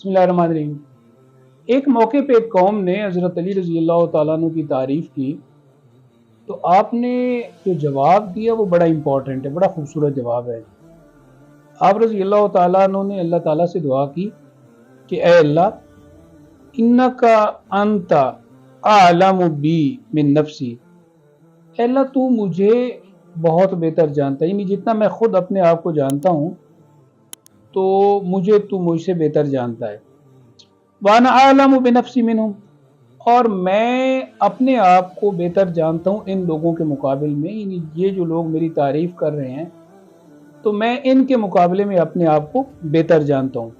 बिस्मिल्लाहिर्रहमानिर्रहीम। एक मौके पे एक कौम ने हज़रत अली रज़ी अल्लाह तआला अन्हु की तारीफ़ की, तो आपने जो जवाब दिया वो बड़ा इम्पोर्टेंट है, बड़ा खूबसूरत जवाब है। आप रज़ी अल्लाह तआला अन्हु ने अल्लाह ताला से दुआ की कि ए अल्लाह, इन्नका अंता आलमु बी मिन नफ्सी। ए अल्लाह, तू मुझे बहुत बेहतर जानता है, यानी जितना मैं खुद अपने आप को जानता हूँ तो मुझे तू मुझसे बेहतर जानता है। वाना आलमु बिनफ्सी मिनहुम, और मैं अपने आप को बेहतर जानता हूँ इन लोगों के मुकाबले में, यानी ये जो लोग मेरी तारीफ़ कर रहे हैं तो मैं इनके मुकाबले में अपने आप को बेहतर जानता हूँ।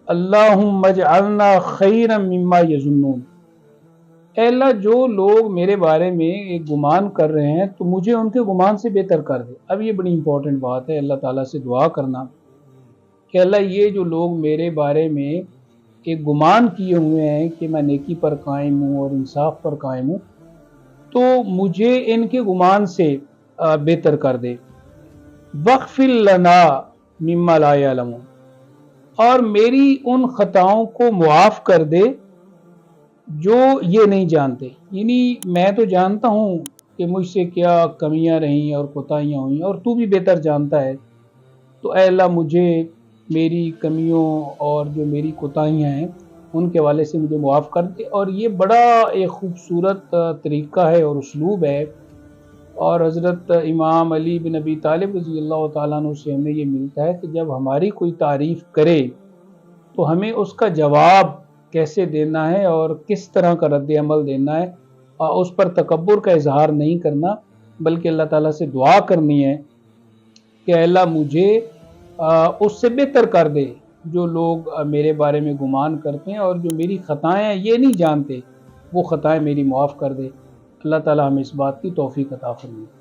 अल्लाहुम्मा जअलना खैरम मिम्मा यज़ुन्नून। ऐ अल्लाह, जो लोग मेरे बारे में एक गुमान कर रहे हैं तो मुझे उनके गुमान से बेहतर कर दे। अब ये बड़ी इंपॉर्टेंट बात है, अल्लाह ताला से दुआ करना कि अल्लाह, ये जो लोग मेरे बारे में एक गुमान किए हुए हैं कि मैं नेकी पर कायम हूँ और इंसाफ पर कायम हूँ, तो मुझे इनके गुमान से बेहतर कर दे। वक़्फ़िर लना मिम्मा ला यअलमून, और मेरी उन खताओं को मुआफ़ कर दे जो ये नहीं जानते। यानी मैं तो जानता हूँ कि मुझसे क्या कमियां रहीं और कोताहियाँ हुई, और तू भी बेहतर जानता है। तो ऐ अल्लाह, मुझे मेरी कमियों और जो मेरी कोताहियाँ हैं उनके हवाले से मुझे मुआफ़ कर दे। और ये बड़ा एक ख़ूबसूरत तरीक़ा है और उसलूब है, और हज़रत इमाम अली बिन अबी तालिब रज़ी अल्लाह तआला अन्हु से हमें ये मिलता है कि जब हमारी कोई तारीफ़ करे तो हमें उसका जवाब कैसे देना है और किस तरह का रद्द अमल देना है। उस पर तकब्बुर का इजहार नहीं करना, बल्कि अल्लाह ताला से दुआ करनी है कि अल्लाह, मुझे उससे बेहतर कर दे जो लोग मेरे बारे में गुमान करते हैं, और जो मेरी ख़ताएँ ये नहीं जानते वो ख़ताएँ मेरी मुआफ़ कर दे। अल्लाह ताला हमें इस बात की तौफ़ीक़ अता फ़रमाए।